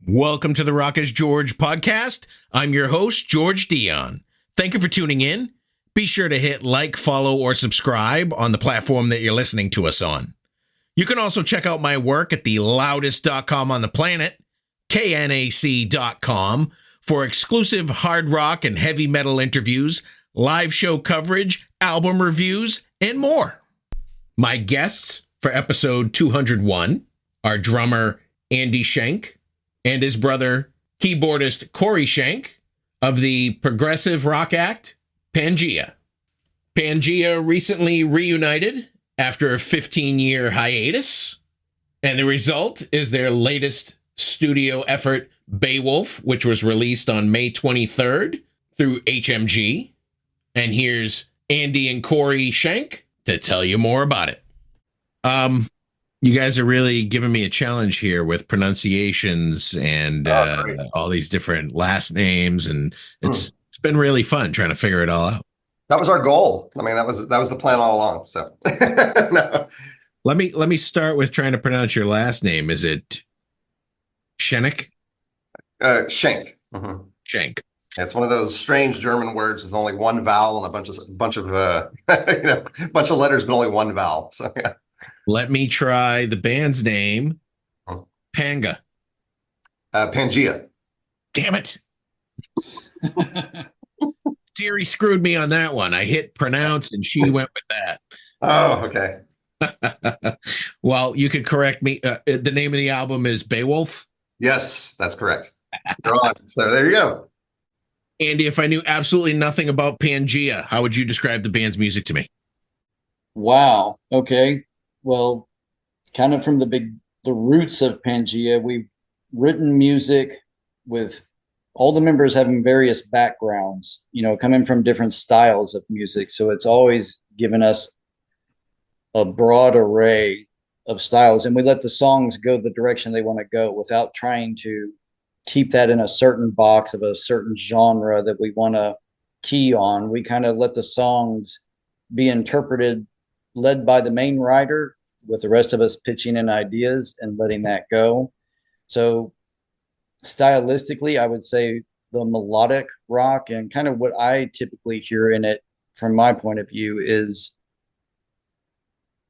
Welcome to the Rock is George podcast. I'm your host, George Dionne. Thank you for tuning in. Be sure to hit like, follow, or subscribe on the platform that you're listening to us on. You can also check out my work at the loudest.com on the planet, knac.com, for exclusive hard rock and heavy metal interviews, live show coverage, album reviews, and more. My guests for episode 201 are drummer ANDI SCHENCK and his brother, keyboardist Corey Schenk of the progressive rock act PANGAEA. PANGAEA recently reunited after a 15-year hiatus, and the result is their latest studio effort, Beowulf, which was released on May 23rd through HMG. And here's ANDI and Corey Schenk to tell you more about it. You guys are really giving me a challenge here with pronunciations and all these different last names, and it's been really fun trying to figure it all out. That was our goal. I mean, that was the plan all along. So no. Let me start with trying to pronounce your last name. Is it Schenk? Schenk. Mm-hmm. Schenk. It's one of those strange German words with only one vowel and a bunch of bunch of letters, but only one vowel. So yeah. Let me try the band's name. Panga. PANGAEA. Damn it. Siri screwed me on that one. I hit pronounce and she went with that. Oh, okay. Well, you could correct me. The name of the album is Beowulf. Yes, that's correct. You're on. So there you go. Andy, if I knew absolutely nothing about PANGAEA, how would you describe the band's music to me? Wow. Okay. Well, kind of from the roots of PANGAEA, we've written music with all the members having various backgrounds, coming from different styles of music. So it's always given us a broad array of styles, and we let the songs go the direction they want to go without trying to keep that in a certain box of a certain genre that we want to key on. We kind of let the songs be interpreted, led by the main writer, with the rest of us pitching in ideas and letting that go. So stylistically, I would say the melodic rock, and kind of what I typically hear in it from my point of view, is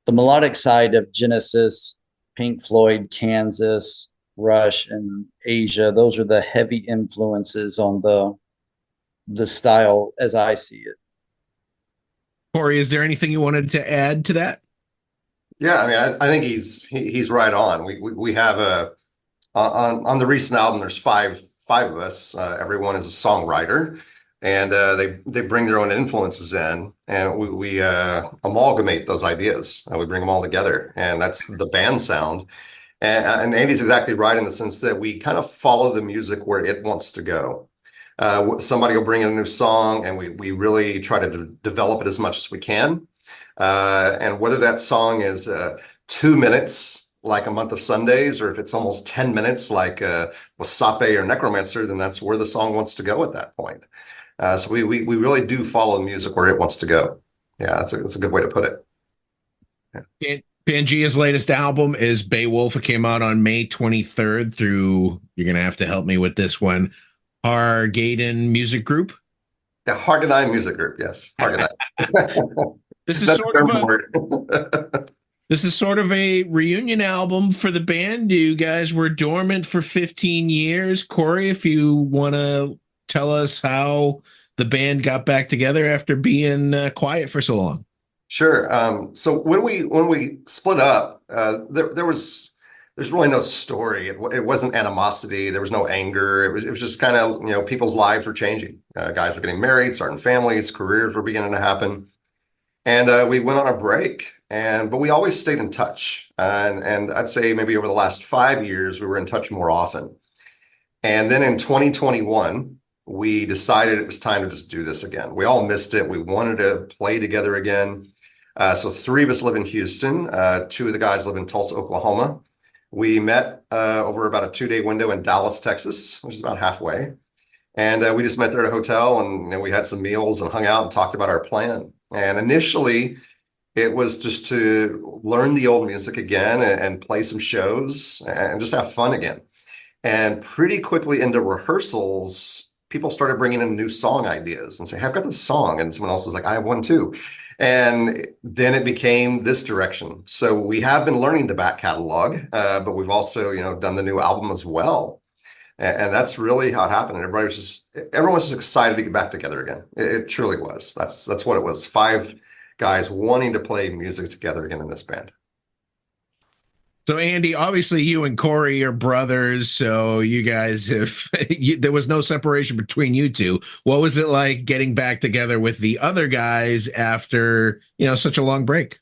the melodic side of Genesis, Pink Floyd, Kansas, Rush, and Asia. Those are the heavy influences on the style as I see it. Corey, is there anything you wanted to add to that? Yeah, I mean, I think he's right on. We have on the recent album, there's five of us. Everyone is a songwriter, and they bring their own influences in, and we amalgamate those ideas. We bring them all together, and that's the band sound. And Andy's exactly right in the sense that we kind of follow the music where it wants to go. Somebody will bring in a new song, and we really try to develop it as much as we can. And whether that song is 2 minutes, like A Month of Sundays, or if it's almost 10 minutes, like Wasape or Necromancer, then that's where the song wants to go at that point. So we really do follow the music where it wants to go. Yeah, that's a good way to put it. Yeah. PANGAEA's latest album is Beowulf. It came out on May 23rd through, you're going to have to help me with this one, Hargaden Music Group. Yeah, Hargaden Music Group, yes. Hargaden. This is sort of a reunion album for the band. You guys were dormant for 15 years. Corey, if you want to tell us how the band got back together after being quiet for so long. Sure. So when we split up, there's really no story. It wasn't animosity. There was no anger. It was just kind of, people's lives were changing. Guys were getting married, starting families, careers were beginning to happen. And we went on a break, but we always stayed in touch. And I'd say maybe over the last 5 years, we were in touch more often. And then in 2021, we decided it was time to just do this again. We all missed it. We wanted to play together again. So 3 of us live in Houston. 2 of the guys live in Tulsa, Oklahoma. We met over about a 2-day window in Dallas, Texas, which is about halfway. And we just met there at a hotel, and we had some meals and hung out and talked about our plan. And initially, it was just to learn the old music again and play some shows and just have fun again. And pretty quickly into rehearsals, people started bringing in new song ideas and say, "Hey, I've got this song," and someone else was like, "I have one too." And then it became this direction. So we have been learning the back catalog, but we've also, done the new album as well. And that's really how it happened. Everyone was just excited to get back together again. It truly was. That's what it was. five guys wanting to play music together again in this band. So, Andy, obviously you and Corey are brothers, so you guys there was no separation between you two. What was it like getting back together with the other guys after, such a long break?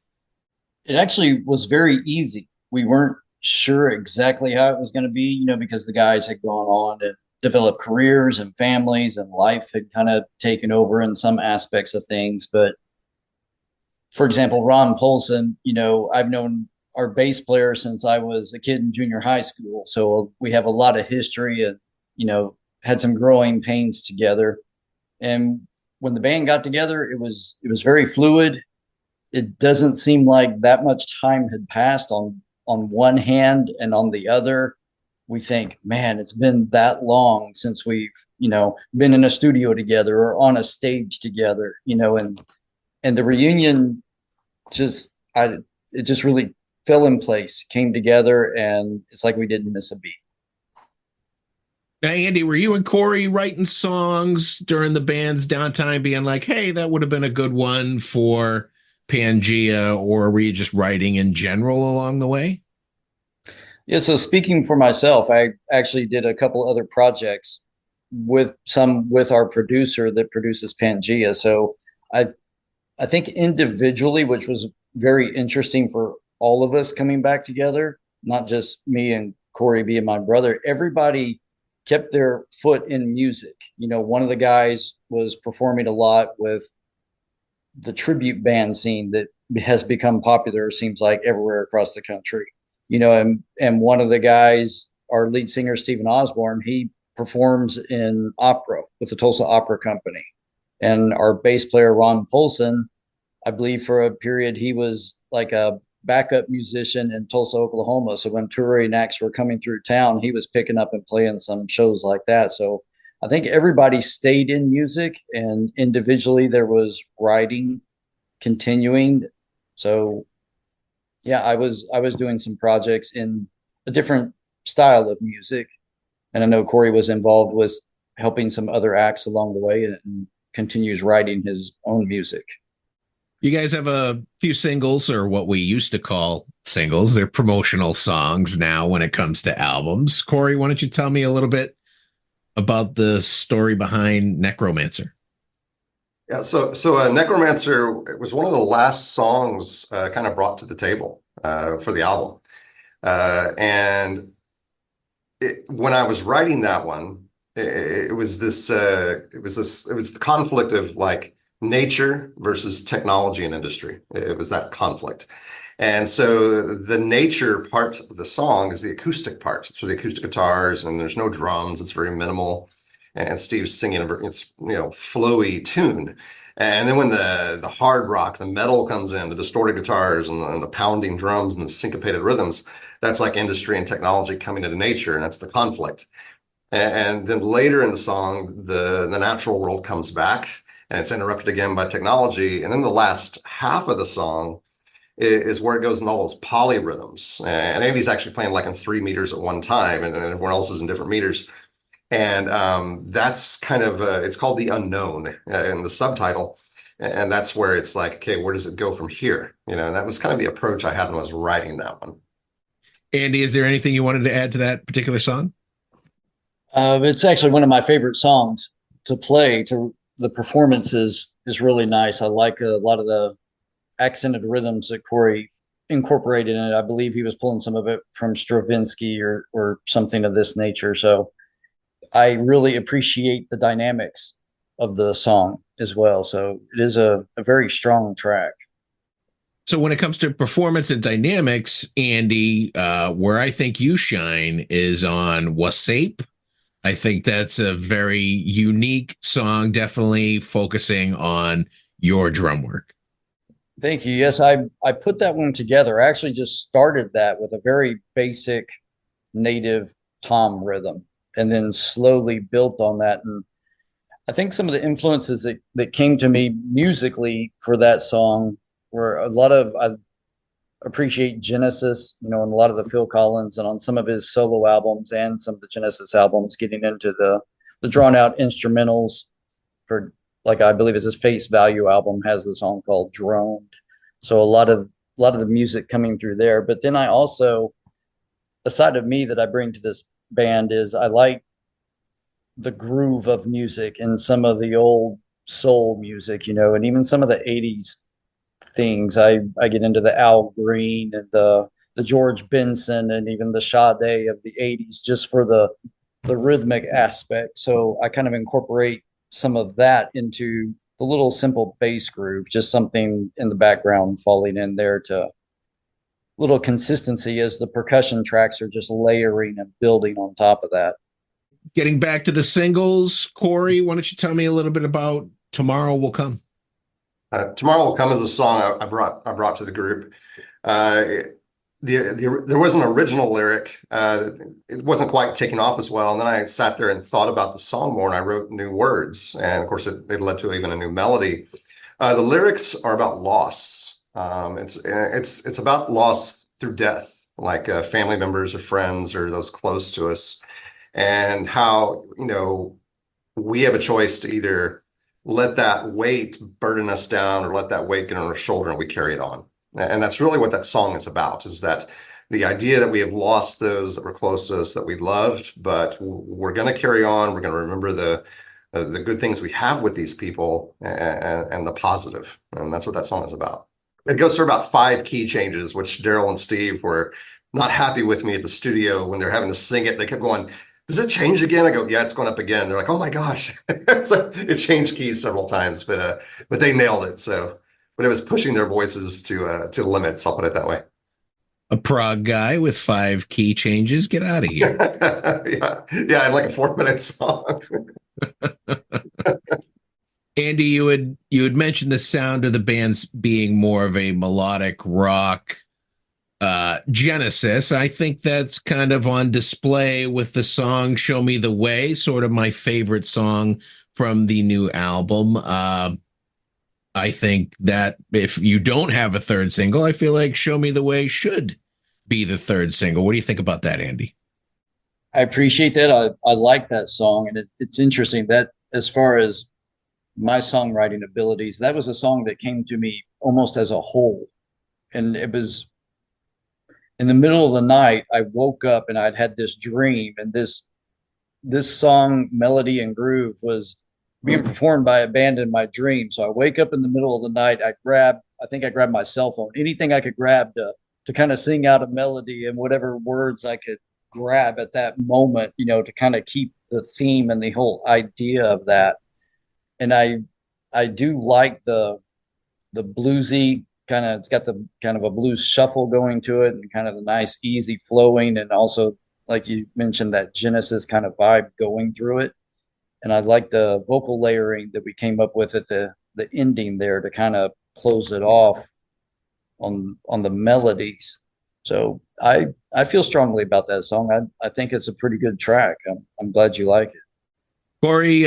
It actually was very easy. We weren't sure exactly how it was going to be, because the guys had gone on and developed careers and families, and life had kind of taken over in some aspects of things. But for example, Ron Polson, I've known our bass player since I was a kid in junior high school. So we have a lot of history and, had some growing pains together. And when the band got together, it was very fluid. It doesn't seem like that much time had passed on one hand, and on the other, we think, man, it's been that long since we've, been in a studio together or on a stage together, and the reunion it just really fell in place, came together, and it's like we didn't miss a beat. Now, Andy, were you and Corey writing songs during the band's downtime, being like, hey, that would have been a good one for Pangea, or were you just writing in general along the way? Yeah, so speaking for myself, I actually did a couple other projects with our producer that produces Pangea. So I think individually, which was very interesting for all of us coming back together, not just me and Corey being my brother, everybody kept their foot in music. One of the guys was performing a lot with the tribute band scene that has become popular, seems like everywhere across the country. And one of the guys, our lead singer, Stephen Osborne, he performs in opera with the Tulsa Opera Company. And our bass player, Ron Polson, I believe for a period, he was like a backup musician in Tulsa, Oklahoma. So when touring acts were coming through town, he was picking up and playing some shows like that. So I think everybody stayed in music, and individually there was writing continuing. So yeah, I was doing some projects in a different style of music. And I know Corey was involved with helping some other acts along the way, and continues writing his own music. You guys have a few singles, or what we used to call singles. They're promotional songs now when it comes to albums. Corey, why don't you tell me a little bit about the story behind Necromancer? Yeah, so Necromancer, it was one of the last songs kind of brought to the table for the album. And when I was writing that one, it was the conflict of like nature versus technology and industry. It was that conflict. And so the nature part of the song is the acoustic part. It's for the acoustic guitars, and there's no drums. It's very minimal. And Steve's singing it's flowy tune. And then when the hard rock, the metal comes in, the distorted guitars and the pounding drums and the syncopated rhythms, that's like industry and technology coming into nature, and that's the conflict. And then later in the song, the natural world comes back, and it's interrupted again by technology. And then the last half of the song is where it goes in all those polyrhythms. And Andy's actually playing like in 3 meters at one time, and everyone else is in different meters. And that's kind of, it's called The Unknown in the subtitle. And that's where it's like, okay, where does it go from here? And that was kind of the approach I had when I was writing that one. Andy, is there anything you wanted to add to that particular song? It's actually one of my favorite songs to play. The performance is really nice. I like a lot of the accented rhythms that Corey incorporated in it. I believe he was pulling some of it from Stravinsky or something of this nature. So I really appreciate the dynamics of the song as well. So it is a very strong track. So when it comes to performance and dynamics, Andy, where I think you shine is on Wasape. I think that's a very unique song, definitely focusing on your drum work. Thank you. Yes, I put that one together. I actually just started that with a very basic native tom rhythm, and then slowly built on that. And I think some of the influences that came to me musically for that song were a lot of, I appreciate Genesis, you know, and a lot of the Phil Collins and on some of his solo albums and some of the Genesis albums, getting into the drawn out instrumentals for, like, I believe it's his Face Value album has the song called Droned. So a lot of the music coming through there. But then I also, a side of me that I bring to this band is I like the groove of music and some of the old soul music, you know, and even some of the 80s things. I get into the Al Green and the George Benson and even the Sade of the 80s just for the rhythmic aspect. So I kind of incorporate some of that into the little simple bass groove, just something in the background falling in there to little consistency as the percussion tracks are just layering and building on top of that. Getting back to the singles, Corey, why don't you tell me a little bit about Tomorrow Will Come? Tomorrow Will Come is the song I brought to the group. There was an original lyric. It wasn't quite taking off as well. And then I sat there and thought about the song more, and I wrote new words. And of course, it led to even a new melody. The lyrics are about loss. It's about loss through death, like family members or friends or those close to us, and how, you know, we have a choice to either let that weight burden us down or let that weight get on our shoulder and we carry it on. And that's really what that song is about, is that the idea that we have lost those that were close to us that we loved, but we're going to carry on. We're going to remember the good things we have with these people and the positive. And that's what that song is about. It goes through about 5 key changes, which Daryl and Steve were not happy with me at the studio when they're having to sing it. They kept going, "Does it change again?" I go, "Yeah, it's going up again." They're like, "Oh my gosh." So it changed keys several times, but they nailed it. So, but it was pushing their voices to limits. I'll put it that way. A prog guy with 5 key changes. Get out of here. Yeah, like a 4-minute song. Andy, you had mentioned the sound of the band's being more of a melodic rock Genesis. I think that's kind of on display with the song Show Me the Way, sort of my favorite song from the new album. I think that if you don't have a third single, I feel like Show Me the Way should be the third single. What do you think about that, Andy? I appreciate that. I like that song. And it's interesting that as far as my songwriting abilities, that was a song that came to me almost as a whole. And it was in the middle of the night, I woke up and I'd had this dream, and this song melody and groove was being performed by a band in my dream. So I wake up in the middle of the night, I think I grabbed my cell phone, anything I could grab to kind of sing out a melody and whatever words I could grab at that moment, you know, to kind of keep the theme and the whole idea of that. And I do like the bluesy kind of, it's got the kind of a blues shuffle going to it and kind of the nice easy flowing, and also, like you mentioned, that Genesis kind of vibe going through it. And I like the vocal layering that we came up with at the ending there to kind of close it off on the melodies. So I feel strongly about that song. I think it's a pretty good track. I'm glad you like it. Corey,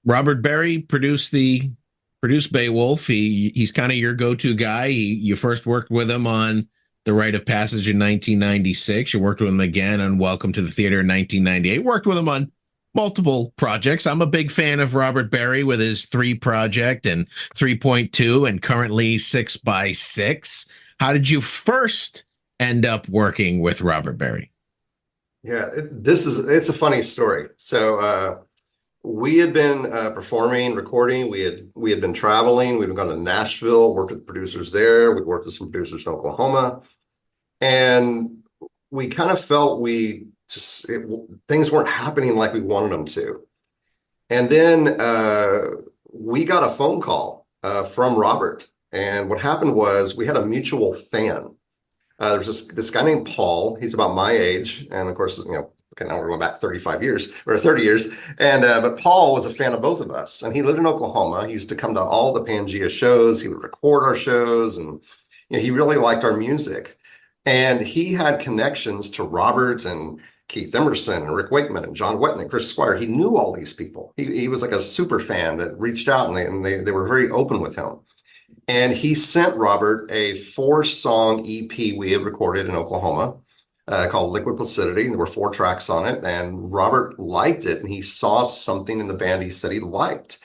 Robert Berry produced Beowulf. He's kind of your go-to guy. You first worked with him on The Rite of Passage in 1996. You worked with him again on Welcome to the Theater in 1998. Worked with him on multiple projects. I'm a big fan of Robert Berry with his 3 project and 3.2 and currently 6x6. How did you first end up working with Robert Berry? Yeah, it's a funny story. So we had been performing, recording. We had been traveling. We'd gone to Nashville, worked with producers there. We worked with some producers in Oklahoma, and we kind of felt things weren't happening like we wanted them to. And then we got a phone call from Robert, and what happened was we had a mutual fan. There's this guy named Paul. He's about my age, and of course, you know. Okay, now we're going back 35 years or 30 years. And but Paul was a fan of both of us, and he lived in Oklahoma. He used to come to all the Pangea shows. He would record our shows, and you know, he really liked our music. And he had connections to Robert, and Keith Emerson and Rick Wakeman and John Wetton and Chris Squire. He knew all these people. He was like a super fan that reached out, and they were very open with him. And he sent Robert a 4-song EP we had recorded in Oklahoma called Liquid Placidity. There were 4 tracks on it, and Robert liked it, and he saw something in the band he said he liked.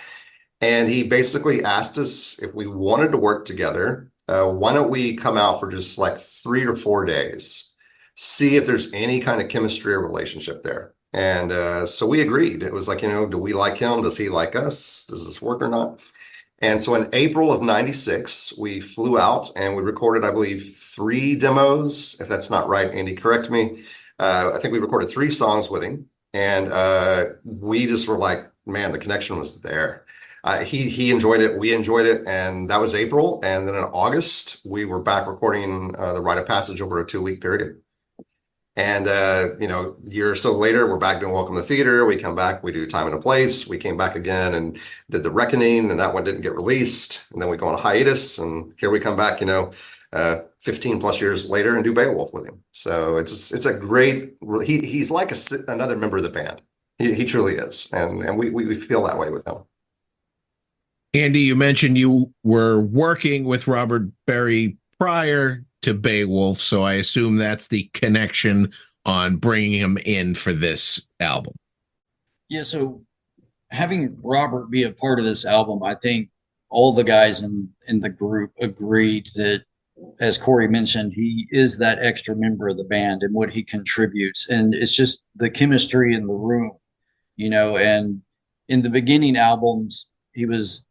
And he basically asked us if we wanted to work together. Why don't we come out for just like 3 or 4 days, see if there's any kind of chemistry or relationship there. And so we agreed. It was like, do we like him? Does he like us? Does this work or not? And so in April of '96, we flew out and we recorded, I believe, 3 demos. If that's not right, Andy, correct me. I think we recorded 3 songs with him. And we just were like, man, the connection was there. He enjoyed it. We enjoyed it. And that was April. And then in August, we were back recording the Rite of Passage over a 2-week period. And, a year or so later, we're back doing Welcome to Theater. We come back, we do Time and a Place. We came back again and did The Reckoning, and that one didn't get released. And then we go on a hiatus, and here we come back, 15 plus years later and do Beowulf with him. So it's a great, he's like another member of the band. He truly is. And we feel that way with him. Andy, you mentioned you were working with Robert Berry prior to Beowulf, so I assume that's the connection on bringing him in for this album. Yeah, so having Robert be a part of this album, I think all the guys in the group agreed that, as Corey mentioned, he is that extra member of the band and what he contributes. And it's just the chemistry in the room, and in the beginning albums, he was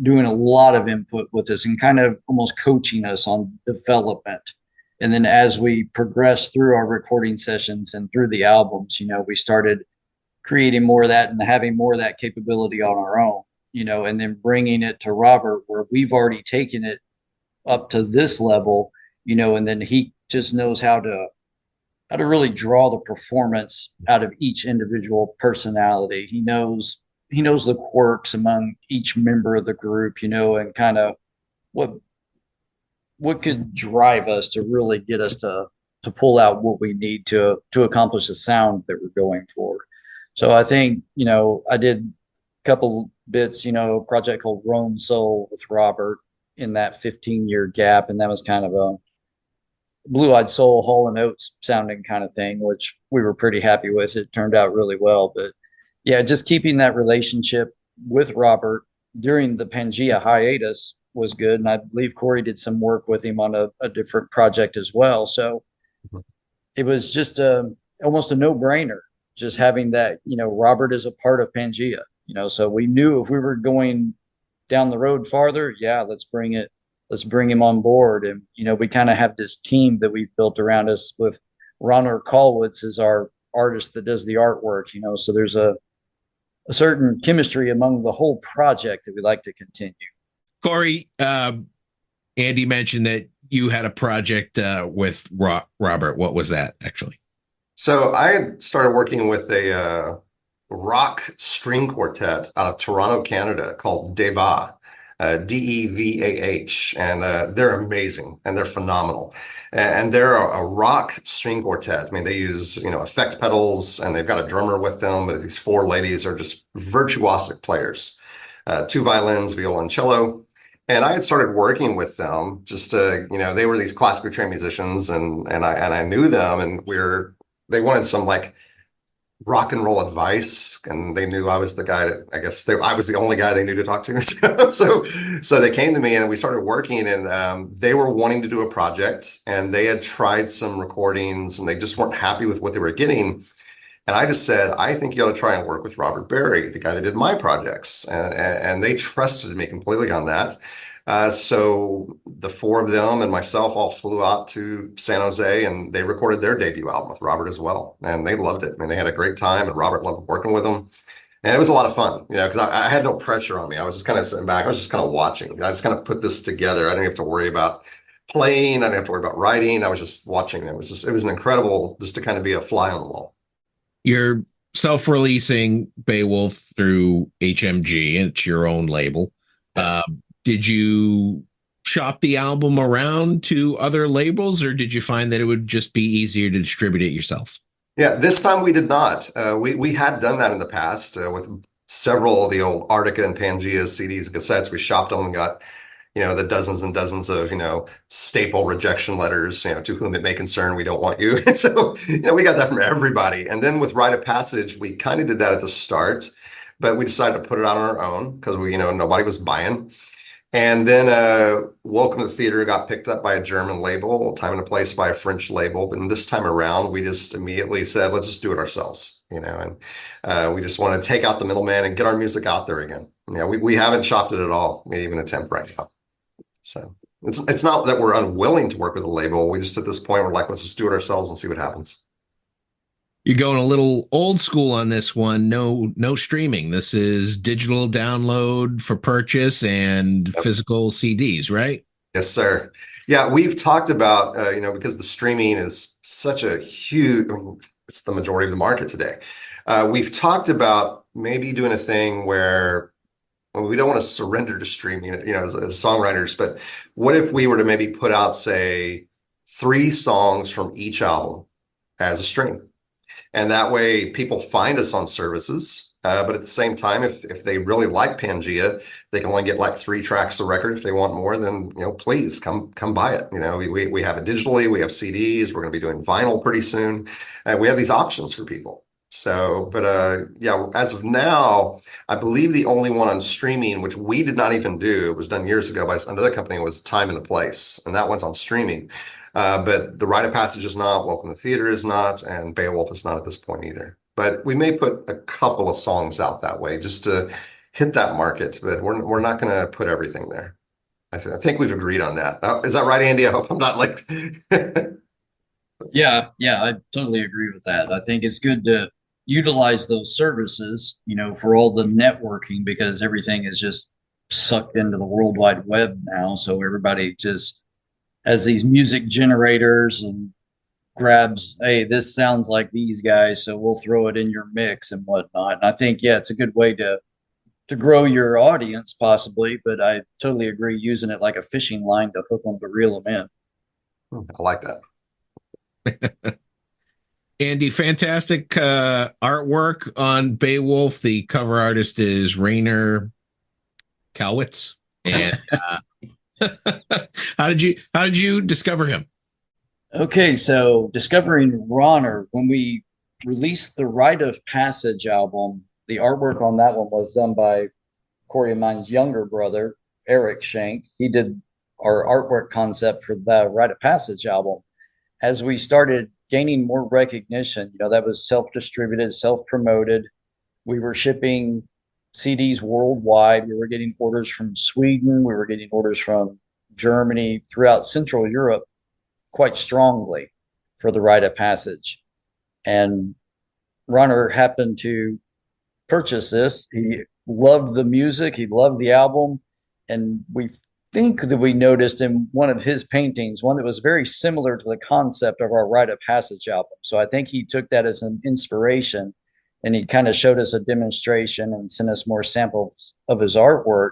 doing a lot of input with us and kind of almost coaching us on development. And then as we progressed through our recording sessions and through the albums, we started creating more of that and having more of that capability on our own, and then bringing it to Robert where we've already taken it up to this level, and then he just knows how to really draw the performance out of each individual personality. He knows the quirks among each member of the group, and kind of what could drive us to really get us to pull out what we need to accomplish the sound that we're going for. So I think, I did a couple bits, a project called Roam Soul with Robert in that 15-year gap. And that was kind of a Blue-Eyed Soul, Hall & Oates sounding kind of thing, which we were pretty happy with. It turned out really well. But yeah, just keeping that relationship with Robert during the Pangea hiatus was good. And I believe Corey did some work with him on a different project as well. So it was just almost a no-brainer, just having that, Robert is a part of Pangea, so we knew if we were going down the road farther, yeah, let's bring him on board. And, we kind of have this team that we've built around us with RAINDER Kalwitz as our artist that does the artwork, so there's a certain chemistry among the whole project that we like to continue. Corey, Andy mentioned that you had a project with Robert. What was that actually? So I had started working with a rock string quartet out of Toronto, Canada called Deva, Devah, and they're amazing and they're phenomenal. And they're a rock string quartet. I mean, they use, effect pedals, and they've got a drummer with them, but these 4 ladies are just virtuosic players, 2 violins, viola, and cello. And I had started working with them just to, they were these classically trained musicians, and I knew them, and they wanted some like rock and roll advice, and they knew I was the guy that, I guess I was the only guy they knew to talk to. So they came to me and we started working, and they were wanting to do a project, and they had tried some recordings and they just weren't happy with what they were getting. And I just said, I think you ought to try and work with Robert Berry, the guy that did my projects. And they trusted me completely on that. So the 4 of them and myself all flew out to San Jose, and they recorded their debut album with Robert as well. And they loved it. I mean, they had a great time, and Robert loved working with them. And it was a lot of fun, because I had no pressure on me. I was just kind of sitting back. I was just kind of watching. I just kind of put this together. I didn't have to worry about playing. I didn't have to worry about writing. I was just watching. It was an incredible just to kind of be a fly on the wall. You're self-releasing Beowulf through HMG, and it's your own label. Did you shop the album around to other labels, or did you find that it would just be easier to distribute it yourself? Yeah, this time we did not. We had done that in the past with several of the old Arctica and Pangea CDs and cassettes. We shopped them and got, the dozens and dozens of, staple rejection letters, to whom it may concern, we don't want you. So, we got that from everybody. And then with Rite of Passage, we kind of did that at the start, but we decided to put it on our own because nobody was buying. And then Welcome to the Theater got picked up by a German label, Time and a Place by a French label. And this time around, we just immediately said, let's just do it ourselves, and we just want to take out the middleman and get our music out there again. We haven't shopped it at all, maybe even attempt right now. So it's not that we're unwilling to work with a label. We just, at this point, we're like, let's just do it ourselves and see what happens. You're going a little old school on this one. No streaming. This is digital download for purchase and physical CDs, right? Yes, sir. Yeah, we've talked about, because the streaming is such a huge, it's the majority of the market today. We've talked about maybe doing a thing where we don't want to surrender to streaming, as songwriters, but what if we were to maybe put out, say, 3 songs from each album as a stream? And that way people find us on services. But at the same time, if they really like Pangea, they can only get like 3 tracks a record. If they want more, then, please come buy it. We have it digitally, we have CDs, we're going to be doing vinyl pretty soon. And we have these options for people. So, but yeah, as of now, I believe the only one on streaming, which we did not even do, it was done years ago by another company, was Time and a Place. And that one's on streaming. But the Rite of Passage is not, Welcome to the Theater is not, and Beowulf is not at this point either. But we may put a couple of songs out that way just to hit that market, but we're not going to put everything there. I think we've agreed on that. Is that right, Andy? I hope I'm not like... Yeah, I totally agree with that. I think it's good to utilize those services, for all the networking, because everything is just sucked into the World Wide Web now. So everybody just has these music generators and grabs, hey, this sounds like these guys, so we'll throw it in your mix and whatnot. And I think, yeah, it's a good way to grow your audience possibly, but I totally agree using it like a fishing line to hook them to reel them in. I like that. Andy, fantastic artwork on Beowulf. The cover artist is Rainer Kalwitz. And how did you discover him? Okay, so discovering Ronner, when we released the Rite of Passage album, the artwork on that one was done by Corey and mine's younger brother, Eric Schenck. He did our artwork concept for the Rite of Passage album. As we started gaining more recognition, that was self-distributed, self-promoted. We were shipping CDs worldwide. We were getting orders from Sweden. We were getting orders from Germany, throughout Central Europe, quite strongly for the Rite of Passage. And Ronner happened to purchase this. He loved the music. He loved the album. And we think that we noticed in one of his paintings, one that was very similar to the concept of our Rite of Passage album. So I think he took that as an inspiration, and he kind of showed us a demonstration and sent us more samples of his artwork.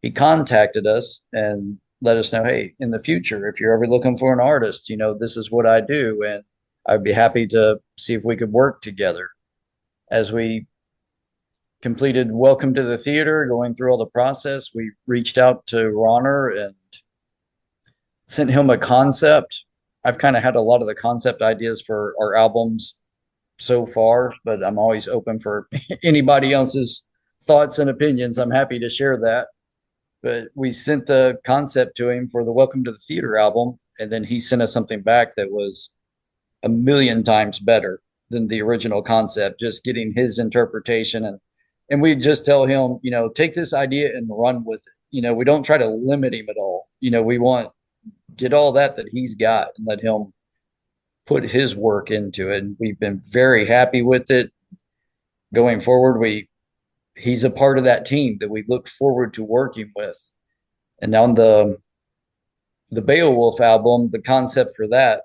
He contacted us and let us know, hey, in the future, if you're ever looking for an artist, this is what I do, and I'd be happy to see if we could work together. As we completed Welcome to the Theater, going through all the process, we reached out to Ronner and sent him a concept. I've kind of had a lot of the concept ideas for our albums so far, but I'm always open for anybody else's thoughts and opinions. I'm happy to share that. But we sent the concept to him for the Welcome to the Theater album, and then he sent us something back that was a million times better than the original concept, just getting his interpretation. And we just tell him, take this idea and run with it. We don't try to limit him at all. We want get all that he's got and let him put his work into it. And we've been very happy with it. Going forward, he's a part of that team that we look forward to working with. And on the Beowulf album, the concept for that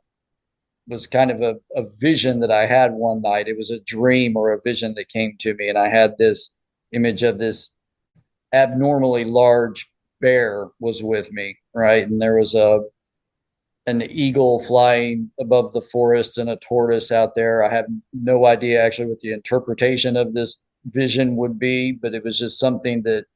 was kind of a vision that I had one night. It was a dream or a vision that came to me, and I had this image of this abnormally large bear was with me, right? And there was a an eagle flying above the forest and a tortoise out there. I have no idea actually what the interpretation of this vision would be, but it was just something that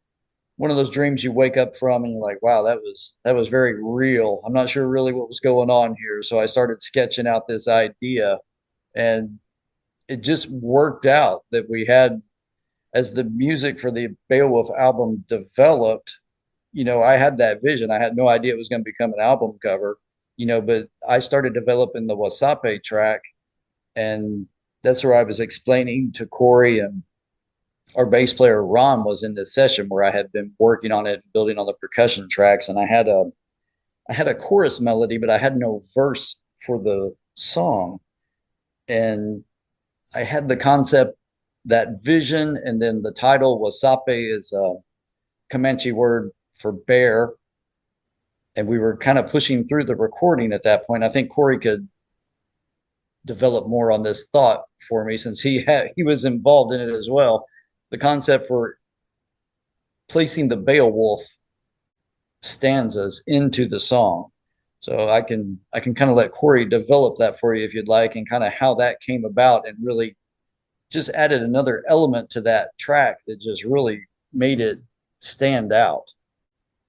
one of those dreams you wake up from and you're like, wow, that was very real. I'm not sure really what was going on here. So I started sketching out this idea, and it just worked out that we had, as the music for the Beowulf album developed, I had that vision. I had no idea it was going to become an album cover, but I started developing the Wasape track, and that's where I was explaining to Corey, and our bass player Ron was in this session where I had been working on it, building on the percussion tracks, and I had a chorus melody, but I had no verse for the song. And I had the concept, that vision, and then the title Wasape is a Comanche word for bear. And we were kind of pushing through the recording at that point. I think Corey could develop more on this thought for me, since he was involved in it as well. The concept for placing the Beowulf stanzas into the song. So I can kind of let Corey develop that for you if you'd like, and kind of how that came about, and really just added another element to that track that just really made it stand out.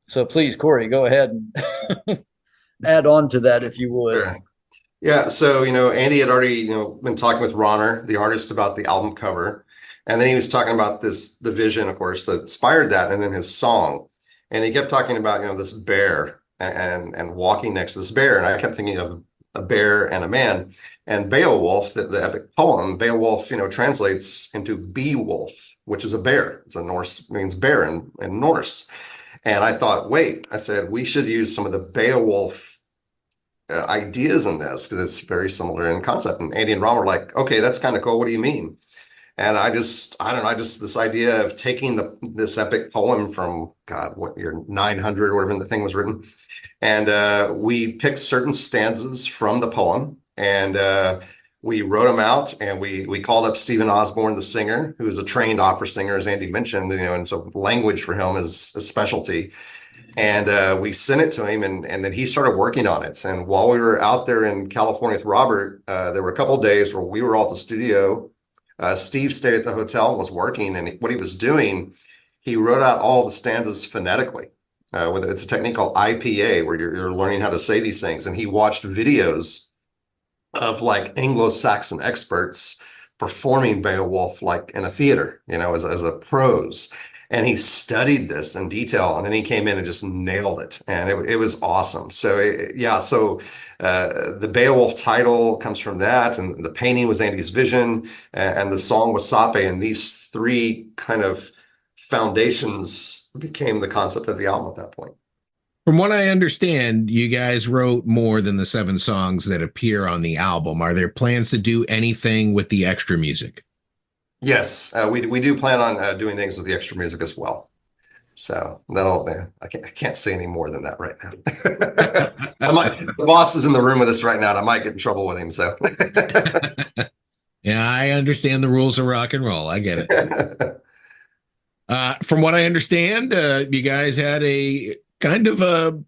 So please, Corey, go ahead and add on to that if you would. Sure. Yeah, so Andy had already been talking with Ronner, the artist, about the album cover, and then he was talking about the vision, of course, that inspired that, and then his song, and he kept talking about this bear and walking next to this bear, and I kept thinking of a bear and a man, and Beowulf, the epic poem, Beowulf, translates into Beowulf, which is a bear. It's a Norse, means bear in Norse. And I thought, wait, I said, we should use some of the Beowulf ideas in this, because it's very similar in concept. And Andy and Ron were like, okay, that's kind of cool. What do you mean? And I don't know, this idea of taking this epic poem from, God, what year, 900 or whatever the thing was written. And we picked certain stanzas from the poem, and we wrote them out, and we called up Stephen Osborne, the singer, who is a trained opera singer, as Andy mentioned, and so language for him is a specialty. And we sent it to him, and then he started working on it. And while we were out there in California with Robert, there were a couple of days where we were all at the studio. Steve stayed at the hotel and was working, and what he was doing, he wrote out all the stanzas phonetically. It's a technique called IPA, where you're learning how to say these things. And he watched videos of like Anglo-Saxon experts performing Beowulf like in a theater, as a prose. And he studied this in detail, and then he came in and just nailed it, and it was awesome. So the Beowulf title comes from that, and the painting was Andy's vision, and the song was Wasape, and these three kind of foundations became the concept of the album at that point. From what I understand, you guys wrote more than the 7 songs that appear on the album. Are there plans to do anything with the extra music? Yes, we do plan on doing things with the extra music as well. So I can't say any more than that right now. The boss is in the room with us right now, and I might get in trouble with him. So yeah, I understand the rules of rock and roll. I get it. From what I understand, you guys had a kind of a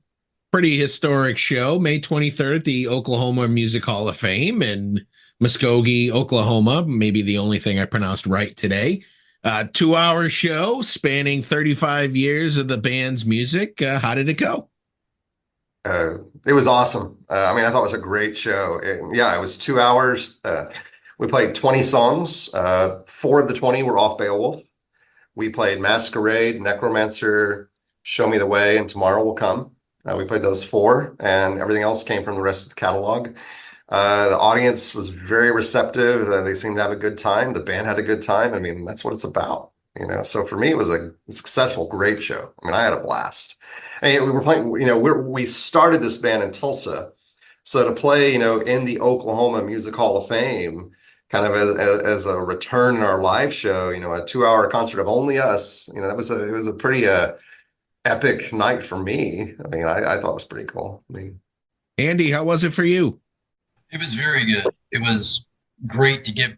pretty historic show, May 23rd, the Oklahoma Music Hall of Fame in Muskogee, Oklahoma. Maybe the only thing I pronounced right today. 2-hour show spanning 35 years of the band's music. How did it go? It was awesome. I thought it was a great show. It was 2 hours. We played 20 songs. 4 of the 20 were off Beowulf. We played Masquerade, Necromancer, Show Me the Way, and Tomorrow Will Come. We played those 4, and everything else came from the rest of the catalog. The audience was very receptive. They seemed to have a good time. The band had a good time. That's what it's about, So for me, it was a successful, great show. I had a blast. We were playing, we started this band in Tulsa. So to play, in the Oklahoma Music Hall of Fame, kind of as a return in our live show, a 2-hour concert of only us, it was a pretty epic night for me. I thought it was pretty cool. Andy, how was it for you? It was very good. It was great to get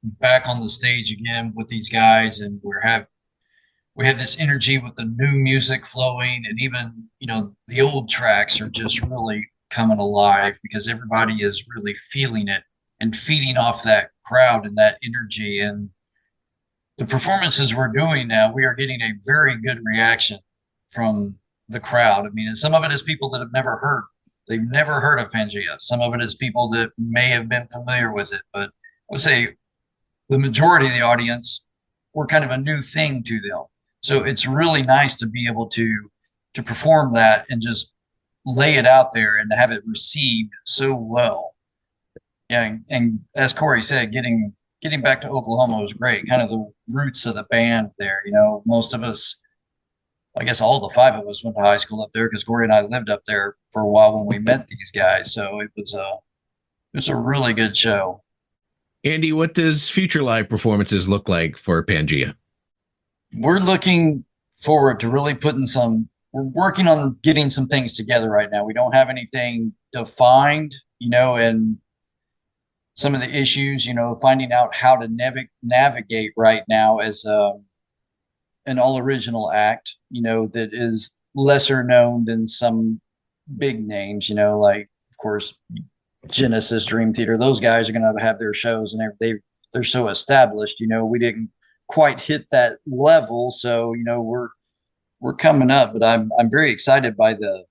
back on the stage again with these guys, and we have this energy with the new music flowing, and even the old tracks are just really coming alive because everybody is really feeling it and feeding off that crowd and that energy. And the performances we're doing now, we are getting a very good reaction from the crowd. I mean, and some of it is people that have never heard. They've never heard of Pangea. Some of it is people that may have been familiar with it, but I would say the majority of the audience, we're kind of a new thing to them. So it's really nice to be able to perform that and just lay it out there and have it received so well. Yeah, and as Corey said, getting back to Oklahoma was great. Kind of the roots of the band there. You know, most of us, I guess all the five of us went to high school up there because Corey and I lived up there for a while when we met these guys. So it was a really good show. Andy, what does future live performances look like for Pangea? We're looking forward to really we're working on getting some things together right now. We don't have anything defined, you know, and some of the issues, you know, finding out how to navigate right now as an all original act, you know, that is lesser known than some big names, you know, like, of course, Genesis, Dream Theater. Those guys are going to have their shows and they're so established, you know, we didn't quite hit that level. So, you know, we're coming up, but I'm very excited by the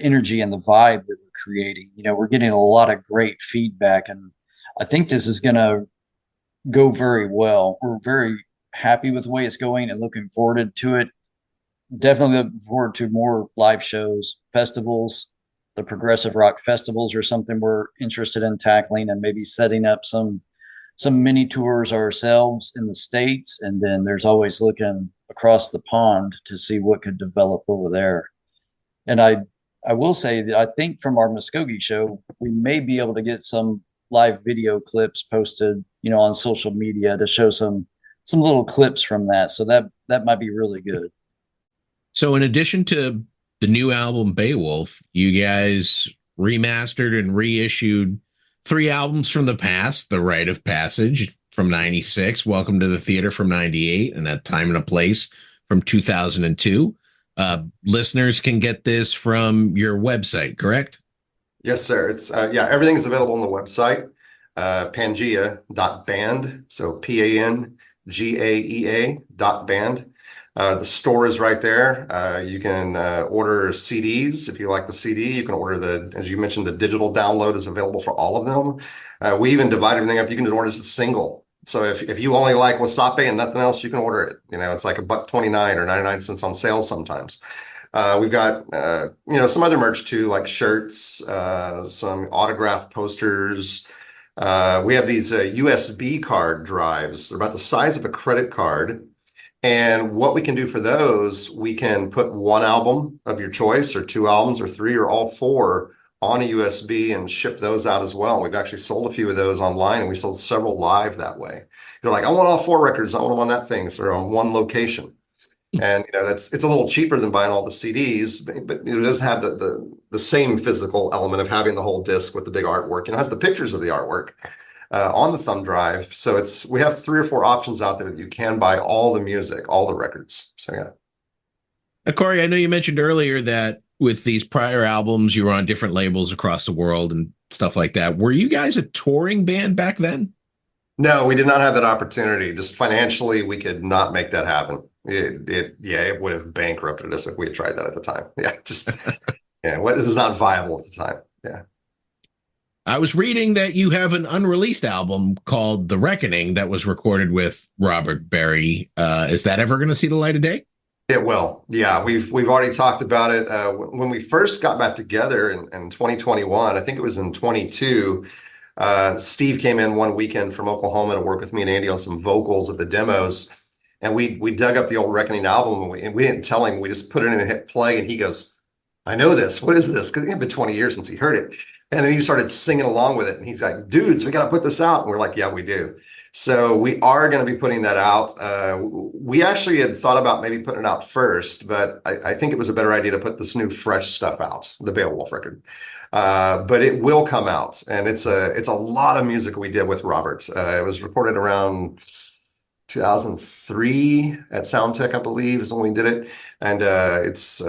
energy and the vibe that we're creating. You know, we're getting a lot of great feedback, and I think this is going to go very well. We're very happy with the way it's going and looking forward to it. Definitely looking forward to more live shows, festivals. The progressive rock festivals are something we're interested in tackling, and maybe setting up some mini tours ourselves in the States. And then there's always looking across the pond to see what could develop over there. And I will say that I think from our Muskogee show, we may be able to get some live video clips posted, you know, on social media to show some little clips from that. So that might be really good. So in addition to the new album Beowulf, you guys remastered and reissued 3 albums from the past: The Rite of Passage from 96, Welcome to the Theater from 98, and A Time and a Place from 2002. Listeners can get this from your website, correct? Yes, sir. It's everything is available on the website, pangea.band. So PANGAEA.band. The store is right there. You can order CDs if you like the CD. You can order as you mentioned, the digital download is available for all of them. We even divide everything up. You can just order just a single. So if you only like Wasape and nothing else, you can order it. You know, it's like $1.29 or 99 cents on sale sometimes. We've got some other merch too, like shirts, some autographed posters. We have these USB card drives. They're about the size of a credit card. And what we can do for those, we can put 1 album of your choice, or 2 albums, or 3, or all 4 on a USB and ship those out as well. We've actually sold a few of those online, and we sold several live that way. You're like, I want all 4 records. I want them on that thing. So they're on one location. And you know, it's a little cheaper than buying all the CDs, but it does have the same physical element of having the whole disc with the big artwork. It has the pictures of the artwork on the thumb drive. So we have 3 or 4 options out there that you can buy all the music, all the records. So yeah. Corey, I know you mentioned earlier that with these prior albums, you were on different labels across the world and stuff like that. Were you guys a touring band back then? No, we did not have that opportunity. Just financially, we could not make that happen. It would have bankrupted us if we had tried that at the time. Yeah, it was not viable at the time. Yeah. I was reading that you have an unreleased album called The Reckoning that was recorded with Robert Berry. Is that ever going to see the light of day? It will. Yeah, we've already talked about it. When we first got back together in 2021, I think it was in 22, Steve came in one weekend from Oklahoma to work with me and Andy on some vocals of the demos. And we dug up the old Reckoning album, and we didn't tell him. We just put it in and hit play, and he goes, I know this. What is this? Because it had been 20 years since he heard it. And then he started singing along with it. And he's like, dudes, we got to put this out. And we're like, yeah, we do. So we are going to be putting that out. We actually had thought about maybe putting it out first, but I think it was a better idea to put this new fresh stuff out, the Beowulf record. But it will come out. And it's a lot of music we did with Robert. It was recorded around 2003 at Soundtech, I believe, is when we did it. And it's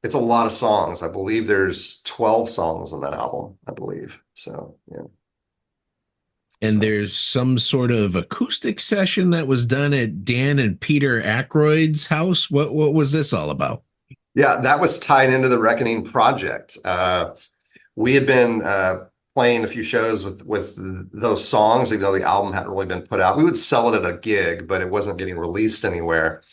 It's a lot of songs. I believe there's 12 songs on that album, I believe. So, yeah. And there's some sort of acoustic session that was done at Dan and Peter Aykroyd's house. What was this all about? Yeah, that was tied into the Reckoning project. We had been playing a few shows with those songs, even though the album hadn't really been put out. We would sell it at a gig, but it wasn't getting released anywhere.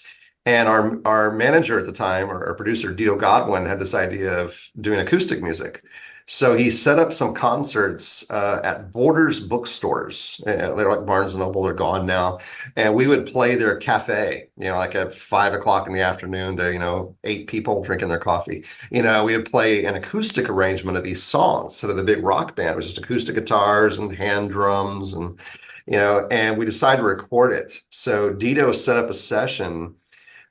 And our manager at the time, or our producer, Dionne Godwin, had this idea of doing acoustic music. So he set up some concerts at Borders bookstores. They're like Barnes & Noble, they're gone now. And we would play their cafe, like at 5 o'clock in the afternoon to, 8 people drinking their coffee. We would play an acoustic arrangement of these songs. Instead of the big rock band, it was just acoustic guitars and hand drums and we decided to record it. So Dito set up a session.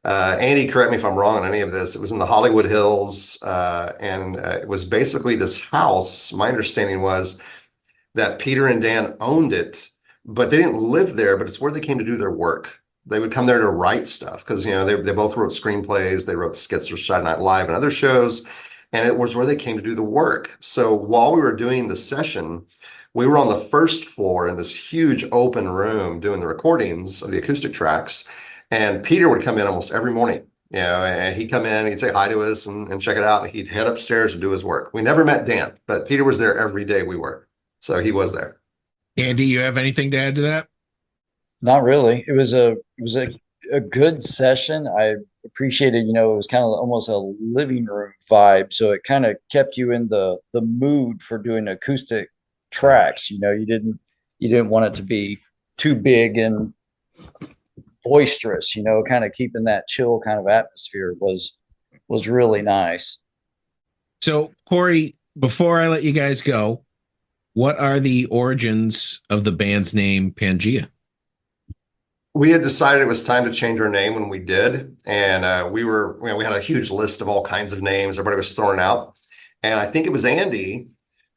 Andy, correct me if I'm wrong on any of this. It was in the Hollywood Hills, and it was basically this house. My understanding was that Peter and Dan owned it, but they didn't live there, but it's where they came to do their work. They would come there to write stuff because, they both wrote screenplays. They wrote skits for Saturday Night Live and other shows, and it was where they came to do the work. So while we were doing the session, we were on the first floor in this huge open room doing the recordings of the acoustic tracks. And Peter would come in almost every morning, and he'd come in, he'd say hi to us and check it out. And he'd head upstairs and do his work. We never met Dan, but Peter was there every day we were. So he was there. Andy, you have anything to add to that? Not really. It was a good session. I appreciated, it was kind of almost a living room vibe. So it kind of kept you in the mood for doing acoustic tracks. You didn't want it to be too big and boisterous, kind of keeping that chill kind of atmosphere was really nice. So, Corey, before I let you guys go, what are the origins of the band's name Pangea? We had decided it was time to change our name when we did, and we had a huge list of all kinds of names everybody was throwing out, and I think it was Andy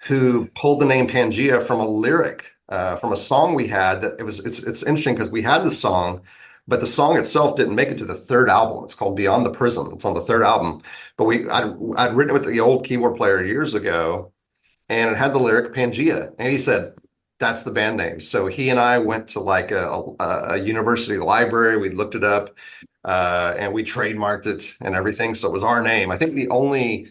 who pulled the name Pangea from a lyric from a song we had. It's interesting because we had the song, but the song itself didn't make it to the third album. It's called Beyond the Prism. It's on the third album. But I'd written it with the old keyboard player years ago, and it had the lyric Pangea. And he said, that's the band name. So he and I went to like a university library. We looked it up, and we trademarked it and everything. So it was our name. I think the only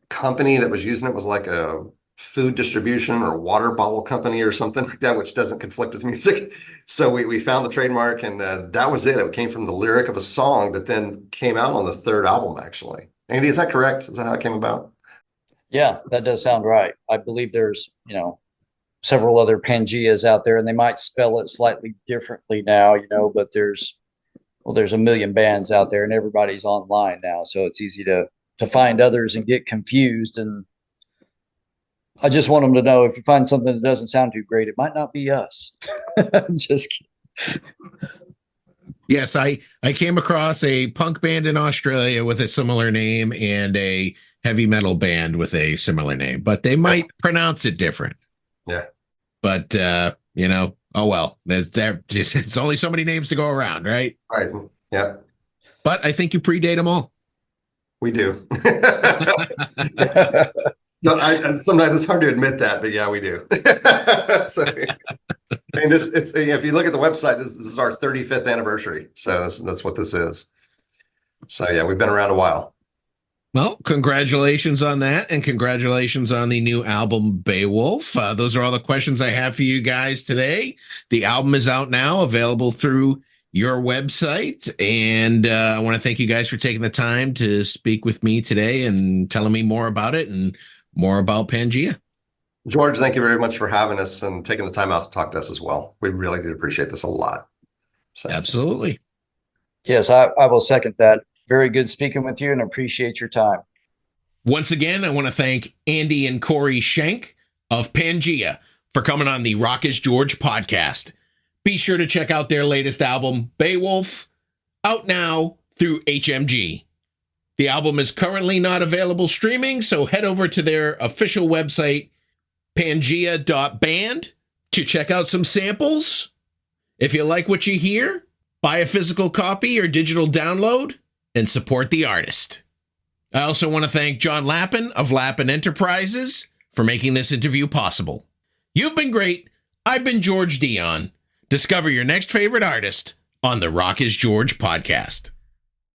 company that was using it was like a food distribution or water bottle company or something like that, which doesn't conflict with music. So we found the trademark, and that was it. It came from the lyric of a song that then came out on the third album, actually. Andy, is that correct? Is that how it came about? Yeah, that does sound right. I believe there's, several other Pangeas out there, and they might spell it slightly differently now, but there's a million bands out there and everybody's online now. So it's easy to find others and get confused. And I just want them to know, if you find something that doesn't sound too great, it might not be us. Just kidding. Yes, I came across a punk band in Australia with a similar name and a heavy metal band with a similar name, but they might pronounce it different. Yeah. But, oh, well, it's only so many names to go around, right? Right. Yeah. But I think you predate them all. We do. No, sometimes it's hard to admit that, but yeah, we do. So, if you look at the website, this is our 35th anniversary. So that's what this is. So yeah, we've been around a while. Well, congratulations on that, and congratulations on the new album, Beowulf. Those are all the questions I have for you guys today. The album is out now, available through your website, and I want to thank you guys for taking the time to speak with me today and telling me more about it and more about Pangea. George, thank you very much for having us and taking the time out to talk to us as well. We really do appreciate this a lot. So. Absolutely. Yes, I will second that. Very good speaking with you, and appreciate your time. Once again, I want to thank Andy and Corey Schenck of Pangea for coming on the Rock is George podcast. Be sure to check out their latest album, Beowulf, out now through HMG. The album is currently not available streaming, so head over to their official website, pangea.band, to check out some samples. If you like what you hear, buy a physical copy or digital download and support the artist. I also want to thank John Lappin of Lappin Enterprises for making this interview possible. You've been great. I've been George Dionne. Discover your next favorite artist on the Rock is George podcast.